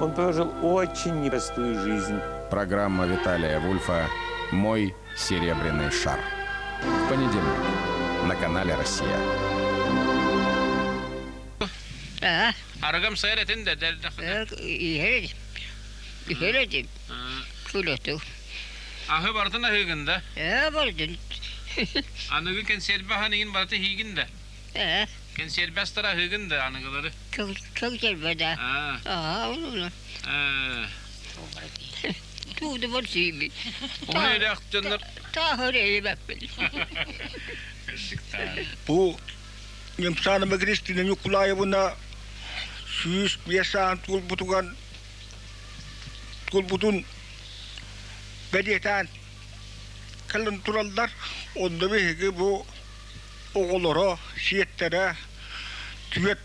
Он прожил очень непростую жизнь. Программа Виталия Вульфа «Мой серебряный шар». В понедельник на канале «Россия». Арагам сайратın da derdi. İheledim. Kulatu. Ahı bardın ahıgında. Vardın. Anıgı ken serbahanın bartı higinde. Ken serbastara ahıgında anıgıları. Çok selvede. Olur. Tuğdu var şeyi. Onu öyle akcanlar. Tahıreyim hep beni. Bu imsanı Kristi'nin yukulağı buna süs biasa tulbutun bediyeten kalın turallar onda bir bu oğulları siyetlere tüyet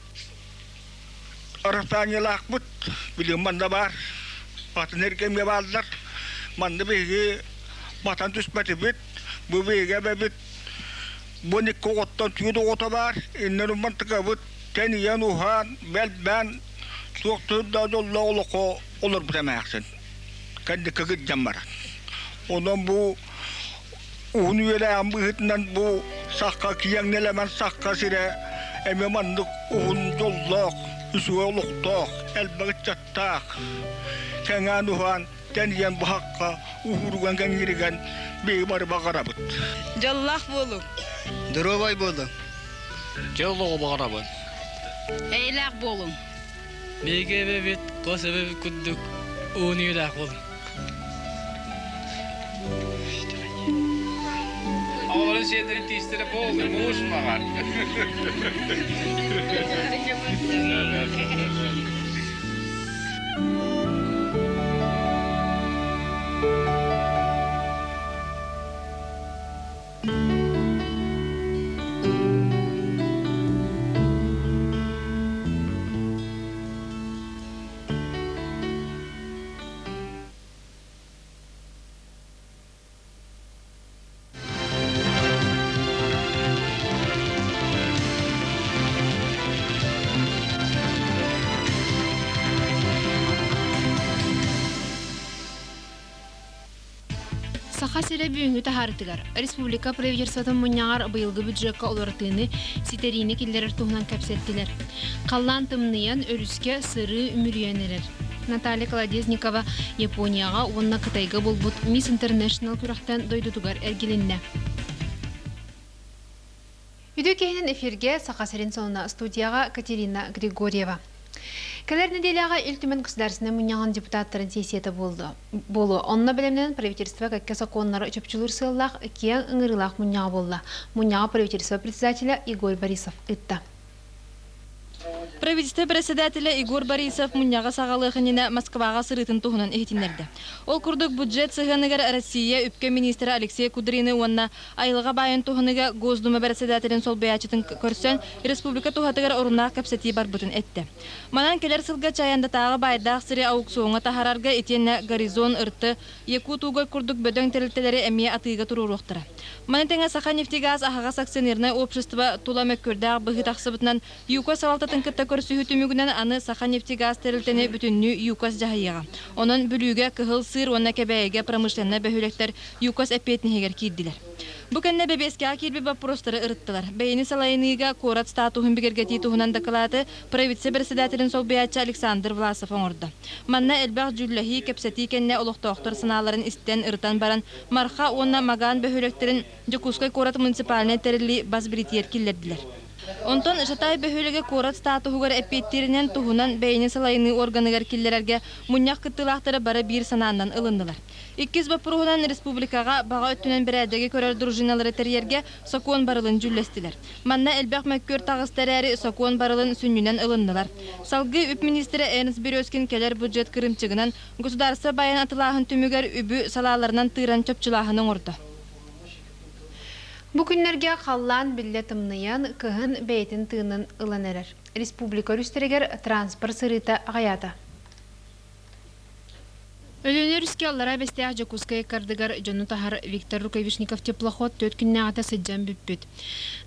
arastan yalakbıt bilim manda var batın herkemye varlar manda bir batan tüspeti bit bu bir bit bu ne kokottan tüyde ota var inlerin mantıka bit teniyen uhan ben soğuktur da yolla oloko olur bu demeksin. Kendi kıgıt camara. Ondan bu üyeleyen bu hıtından bu sakka kiyen nelemen sakka sire ememandık yollak üsüye oluktak elbağıt çattak. Kengen uhan teniyen bu hakka uhurugan gengirigen beybar bakarabıt. Jallak bolum. Dırobay bolum. Jallığı bakarabın. Eylak bolum. Mege bebet, kosa bebet kudduk, uniyulak bolum. Ağların şeylerin tistire boldu. Muş bakar. Saha sere büyüngü taharıtıgar. Respublika Previyersatın munyagar bıyılgı büdjökka olaratığını siterini killerer tuğunan kapsettiler. Kallan tımniyan örüske sırrı ümürüyeneler. Natalya Kolodeznikova Yaponiyaga onna Kıtayga bulbut Miss International küraktan doydutugar ergilinne. Üdökehinin efirge Saha serin sonuna studiyaga Katerina Grigorieva. Keler nedeliyaga iltümen gосударственный munyagan депутаттарын сессияты болу. Онна белемнен правительство какке законнары чөпчүлөр сыллах кияң ыңырылах munyaga болла. Munyaga правительство председателя Игорь Борисов ытта. Правительство председателя Игорь Борисов munyaga сагалыгынына Москвага сырытын туһунан эхтинерди. Ол курдук бюджет сыгыныгар Россия үпкө министри Алексей Кудрины онна айылга байын туһуныга Госдума председателин сол баячытын көрсөн республика туһатыгар оруннак капсети барбытын этти. Манан келер сылга чаянда тагы байдак сыри аукционга тахарарга этенне горизон ырты Якутуга курдук бөдөң терилтелери эмие атыга туруруктара. Манатеңе Саханефтегаз ахагас акционерное общество туламөккөрдәк быгытаксыбытынан ЮКОС савалтатын кытта көрсүһүтүмүгүнөн аны Саханефтегаз терилтени бүтүннү ЮКОС жаһыяга. Онон бүлүүгө кыһыл сыр онна кебеге промышленный бөһүлектер ЮКОС эппетнигер кийдилер. Бу кенне бебеске кирби вопростары ырыттылар. Бейни салайыныга корат статухун бигергети туһунан доклады правительство председателин сол бияча Александр Власов оңорду. Манна элбах жүлләһи кепсети кенне олохтоохтор сыналарын истен ырытан баран марха онна маган бөһүлектерин Жокускай корат муниципальный терили басбритиер киллердилер. Онтон жатай бөһүлеге корат статухугар эппеттеринен туһунан бейни салайыны органыгар киллерерге муньяк кыттылактары бары бир санаандан ылындылар. Иккиз бапурухунан республикага бага өттүнен бирэдеги көрөр дружиналары терьерге сокуон барылын жүллестилер. Манна элбек mökkөр тагыстарары сокуон барылын сүннүнен ылындылар. Салгы үп министри Эрнст Березкин келер бюджет кырымчыгынан государство баян атылаахын түмүгер үбү салааларынан тыыран чөпчүлаахын оңорду. Bu günlerge kallan bille tımnayan kıhın beytin tığının ılanerer. Respublika rüstereger transport sırıta gayata. Өлөнөр үске аллара бестеах Жакуская кардыгар жону тахар Виктор Рукавишников теплоход 4 күннәгата сыджан бүппүт.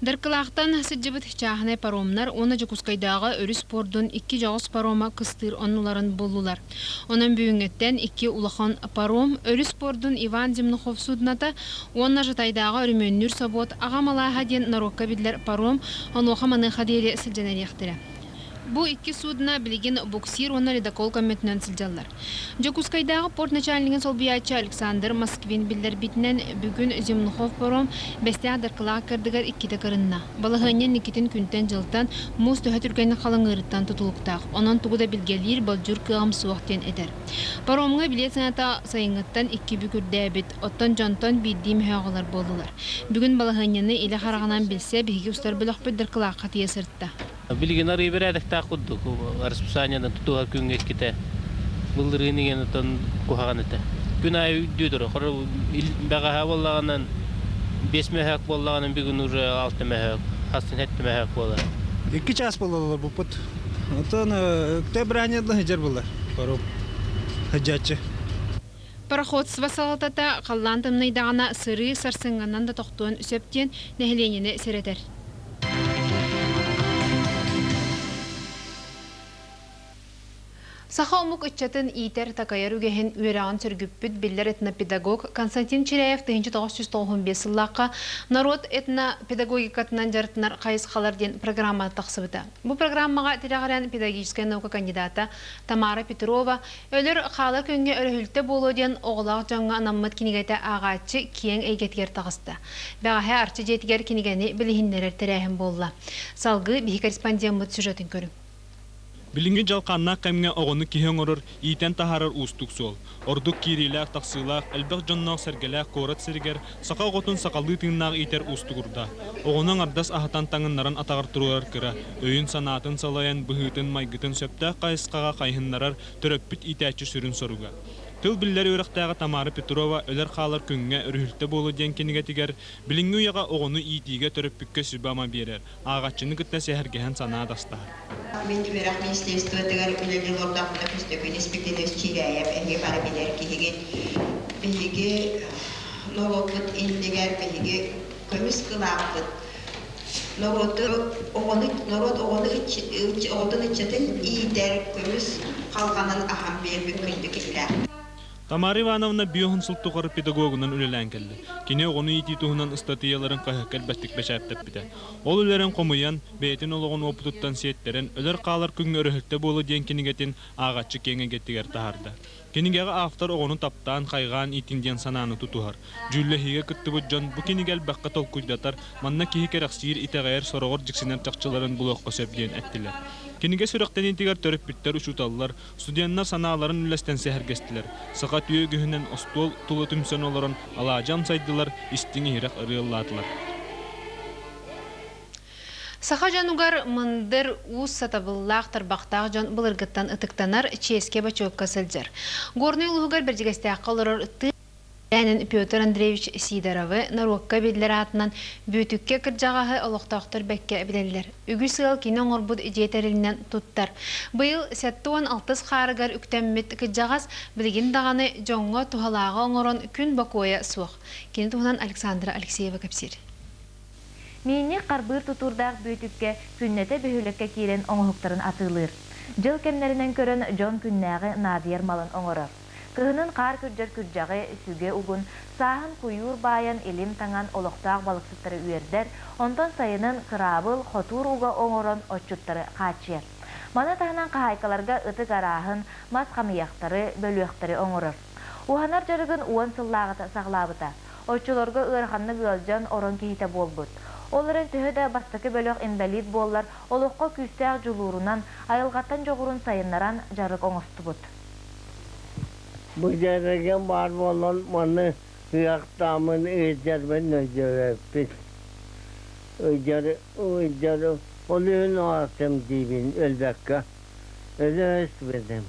Даркылақтан сыджыбыт чаханы паромнар оны Жакускайдагы өрүс пордун 2 жагыс парома кыстыр оннуларын болулар. Онан бүйүнгеттен 2 улахан паром өрүс пордун Иван Земнухов судната онна жатайдагы өрмөннүр собот агамалаха ден нарокка бидлер паром онуха маны хадире сылжанарияқтыра. Бу 2 судна билеген буксир оны ледокол комметнен сылжалар. Жакускайдагы порт начальнигин солбиячы Александр Москвин билдер битнен бүгүн Земнухов паром бестеа даркылаға кырдыгар 2 кырынна. Балыгынен Никитин күнтен жылтан муз төһө түргәйні қалыңырыттан тутулуктақ. Онан тугуда билгелер балжур кыгам суақтен эдер. Паромға билет саната сайыңыттан 2 бүкүрдә бит, оттан жонтон биддим хөғалар болдылар. Бүгүн балыгынены иле харағанан билсе биһиги устар бөлөк бит даркылаға қатыя сыртта. Билген ары берәдек та куддук. Расписаниянан тутуга күнгө ките. Булдырыгын тон кухаган эте. Күн ай дүйдүр. Бага боллаганан 5 мехак боллаганан бүгүн уже 6 мехак. Хастын 7 мехак болар. 2 час болалар бу пут. Отон октябрянда хажар болар. Паром хаджачы. Пароходство салатата қаллан тымнайдағана сыры сарсыңганнан да тоқтуын үсептен нәхіленені сіретер. Саха омук итчатын итер такаяр үгехен үйраған сүргүппүт биллер этнопедагог Константин Чиряев 1995 сыллаққа народ этнопедагогикатынан жарытынар қайысқалар ден программа тақсыбыта. Бұл программаға тирағарян педагогическая наука кандидата Тамара Петрова өлір қалы көнге өріхілті болу ден оғылақ жаңға анаммыт кенегеті ағатчы киен әйгетгер тағысты. Бәғахе арчы жетігер кенегені білігіндерер тірәхін болла. Салғы бейі корреспондент сюжетін көрім. Билинги жалқанна кемге оғыны киһен орыр, итен тахарар устук сол. Ордук кирилак, тақсылак, әлбәқ жоннақ сәргеләк, қорат сіргер, сақа ғотын сақалы тыңнақ итер устугурда. Оғының ардас ахатан таңыннарын атағыр тұрулар кіра, өйін санатын салаян, бұхытын, майгытын сөптәқ қайысқаға қайхыннарар түрөппіт итәчі сүрін соруга. Тыл биллер өріқтәғы Тамара Петрова өлер қалар күнге үрілті болу ден кенеге тігер, білінгі ұяға оғыны итиге түріппікке сүбама берер, ағатчыны күтті сәхіргеген сана дастар. Мен түбірақ министерство тігер үлелі ордақында күстөкін еспектенес Чиряев әге бары білер бейге noloqbıt indegər beyge kömüs qılaqbıt. Narod oğunu içetin iyider kömüs қалғанын ахам бербек күндік илә. Тамара Ивановна биохынсыл туғыр педагогынан үлелән келді. Кене оғыны ити туғынан ыстатыяларын қағықкәл бәстік бәшәптәп біді. Ол үлерін қомыян, бәйтін олығын опытыттан сеттерін, өлер қалар күн өріхілті болу ден кенегетін ағатшы кеңе геттігер тахарды. Кенегеға автор оғыны таптан қайған итінден сананы тұтуғар. Жүлләхиге күтті бұджан, бұ кенегел бәққа тол күйдатар, манна кейі керақсиер итәғайыр сорағыр жіксінер чақчыларын бұлоққа сөбден әттілер. Кенеге сүріқтен интигер төріп біттер ұшуталылар, студенттер саналарын үлестен сәхіргестілер. Сақа түйе күхінен остол тұлы түмсен оларын алажан сайдылар, истіңі хирақ ырыылладылар. Саха жанугар мындыр уыз сатабыллақ тарбақтақ жан бұлырғыттан ұтықтанар ческе бачуыққа сылжар. Горный ұлығығар бірдігесте аққалырыр Ләнін Петр Андреевич Сидоровы наруаққа бедлер атынан бөтікке кіржағағы олықтақтыр бәкке білелер. Үгі сығыл кенің орбуд жетерілінен тұттар. Бұйыл сәттуан 6 қарығар үктәммет кіржағас білген дағаны жоңға тұғалағы оңырын күн бақуая суық. Кені тұғынан Александра Алексеева көпсер. Мені қарбыр тұтурдақ бөтікке күннеті бөхілікке керен оңғықтарын атылыр. Жыл кемнерінен көрін жон күннәғы надияр малын оңырыр. Кыһынын қар күрджер күрджағы сүге угун, сағын күйур байын елім таңан олықтақ балықсыттары үйердер, онтон сайынын қырабыл хотур уға оңырын отчуттары қачер. Мана тағынан қағайкаларға ұтық арағын, мас қамияқтары, бөлуяқтары оңырыр. Уханар жарығын уан сыллағыта сағлабыта. Отчуларға ұйырғанны ғылжан орын кейті болбыт. Оларын түхі бастықы бөліқ инвалид боллар, олыққа күстәқ жылуырынан, айылғаттан жоғырын сайынларан жарық оңысты бұд. Бұжарыген бар болын мұны ұяқтамын өйдермен өйдеріппіз. Өйдері олығын асым дейбін өлбәкке. Өзі өспедім.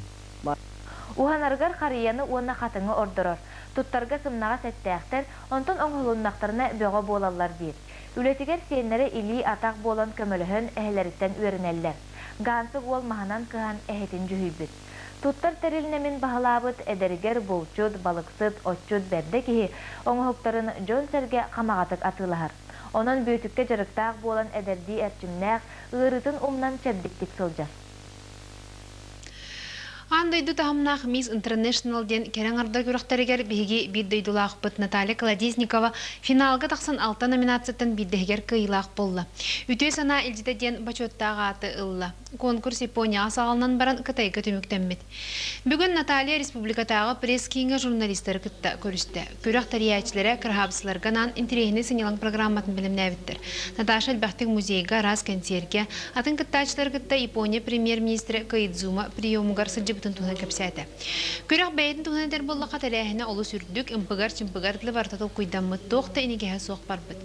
Уханаргар қарияны уанна қатыңы ордырыр. Туттарға сымнаға сәттәқтер, онтын оңғылыннақтарына бөға болалар дейір. Үлетігер сенлері илі атақ болан көміліхін әхелеріттен өрінәлілер. Гансы ол мағынан кыған әхетін жүхейбіт. Туттар терилнемин баһалаабыт эдергер булчут, балыксыт, отчут берде киһи оҥоһуктарын Дьон Серге хамаҕатык атыылаһар. Онон бүйүтүкке жарыктаах буолан эдердии эрчимнээх ыырытын умнан чэбдиктик сылдьар. Андайду тахамнах Miss International ден кереңарда көрөктөрүгер биги биддойдулаахпыт Наталья Колодезникова финалга тахсан 6 номинацияттан биддегер кыйлаах болла. Үтө сана илжите ден бачоттага аты ылла. Конкурс Япония сагалынан баран кытайга төмөктөнмүт. Бүгүн Наталья республикатагы пресс-кийинге журналисттер кытта көрүстө. Көрөк тарыячылары кырхабысларга нан интерегини сыйнылан программатын билимнәбиттер. Наташа Элбахтык музейга раз концертке атын кыттачылар кытта Япония премьер-министры Коидзума приемугар сылжыбытын туһан кепсәте. Көрөк бәйдин туһан дер болла каталәһенә олы сүрдүк импыгар диле бартатыл куйданмыт тохта инегеһе соқ барбыт.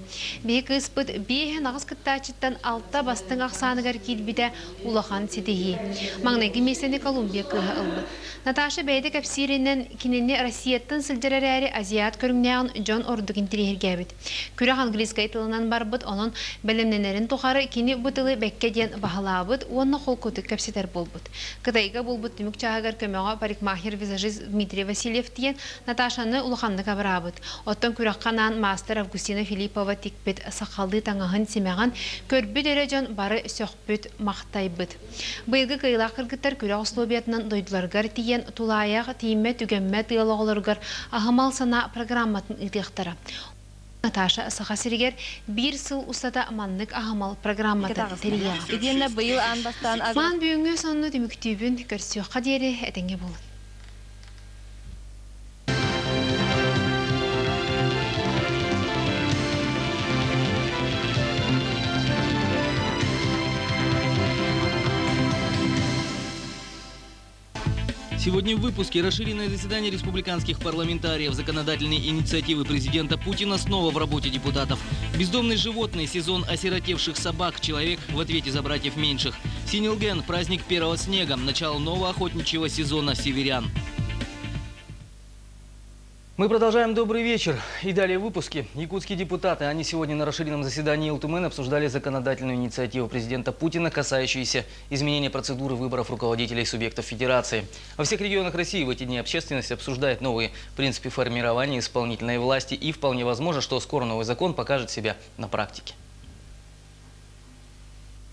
Бе кыспыт беһе нагыс кыттачыттан алта бастың аксаныгар килбите улахан сидеһи. Маңнайгы месене Колумбия кыһы ылды. Наташа бәйде кепсиренен кинене Россияттан сылжырары Азиат көрүннәгән Джон Ордук интерьергәбит. Көрөк английскай тылынан барбыт, онон белемненерин тухары кини бутылы бәккә ден баһалабыт, онны холкоты кепсетер болбыт. Кытайга булбыт түмүк чагар көмөгө парикмахер визажист Дмитрий Васильев диен Наташаны улаханны кабырабыт. Оттон күрәкканан мастер Августина Филиппова тикбет сакалды таңаһын семәгән көрбү дәрәҗән бары сөкбүт мактайбыт. Быйгы кыйлак кыргыттар күрәк условиятынан дойдуларгар тиен тулаяк тиемме түгәммә тыялыгыларгар ахамал сана программатын илтехтара. Наташа Сахасиригер бир сыл устата маннык ахамал программата терия. Иденне быйыл анбастан Ман бүгүнгө сонну түмүктүүбүн көрсөкка диери этеңге болун. Сегодня в выпуске расширенное заседание республиканских парламентариев, законодательные инициативы президента Путина снова в работе депутатов. Бездомные животные, сезон осиротевших собак, человек в ответе за братьев меньших. Синилген, праздник первого снега, начало нового охотничьего сезона северян. Мы продолжаем «Добрый вечер». И далее в выпуске. Якутские депутаты, они сегодня на расширенном заседании Илтумен обсуждали законодательную инициативу президента Путина, касающуюся изменения процедуры выборов руководителей субъектов федерации. Во всех регионах России в эти дни общественность обсуждает новые принципы формирования исполнительной власти, и вполне возможно, что скоро новый закон покажет себя на практике.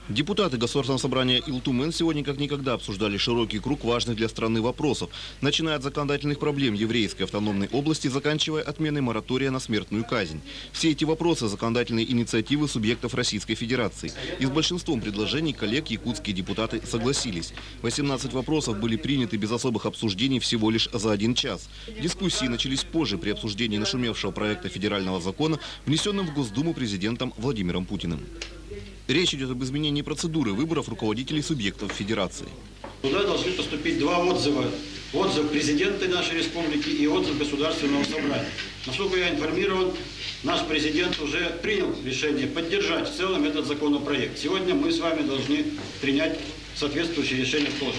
Депутаты Государственного собрания Илтумен сегодня как никогда обсуждали широкий круг важных для страны вопросов, начиная от законодательных проблем еврейской автономной области, заканчивая отменой моратория на смертную казнь. Все эти вопросы – законодательные инициативы субъектов Российской Федерации. И с большинством предложений коллег якутские депутаты согласились. 18 вопросов были приняты без особых обсуждений всего лишь за 1 час. Дискуссии начались позже при обсуждении нашумевшего проекта федерального закона, внесенным в Госдуму президентом Владимиром Путиным. Речь идет об изменении процедуры выборов руководителей субъектов федерации. Туда должны поступить 2 отзыва. Отзыв президента нашей республики и отзыв Государственного собрания. Насколько я информирован, наш президент уже принял решение поддержать в целом этот законопроект. Сегодня мы с вами должны принять соответствующее решение тоже.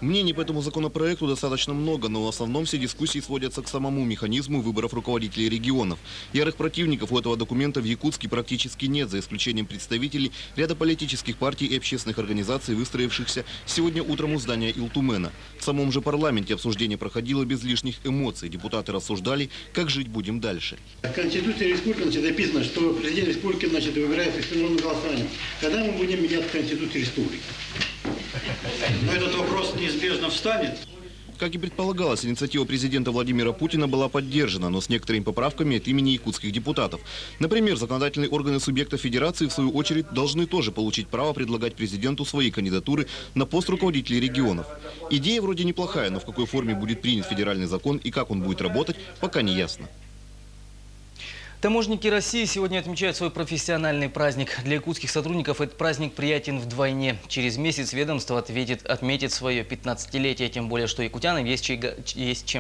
Мнений по этому законопроекту достаточно много, но в основном все дискуссии сводятся к самому механизму выборов руководителей регионов. Ярых противников у этого документа в Якутске практически нет, за исключением представителей ряда политических партий и общественных организаций, выстроившихся сегодня утром у здания Илтумена. В самом же парламенте обсуждение проходило без лишних эмоций. Депутаты рассуждали, как жить будем дальше. В Конституции республики написано, что президент республики выбирается электронным голосованием. Когда мы будем менять Конституцию республики? Но этот вопрос неизбежно встанет. Как и предполагалось, инициатива президента Владимира Путина была поддержана, но с некоторыми поправками от имени якутских депутатов. Например, законодательные органы субъектов федерации, в свою очередь, должны тоже получить право предлагать президенту свои кандидатуры на пост руководителей регионов. Идея вроде неплохая, но в какой форме будет принят федеральный закон и как он будет работать, пока не ясно. Таможенники России сегодня отмечают свой профессиональный праздник. Для якутских сотрудников этот праздник приятен вдвойне. Через месяц ведомство отметит свое 15-летие, тем более, что якутянам есть чем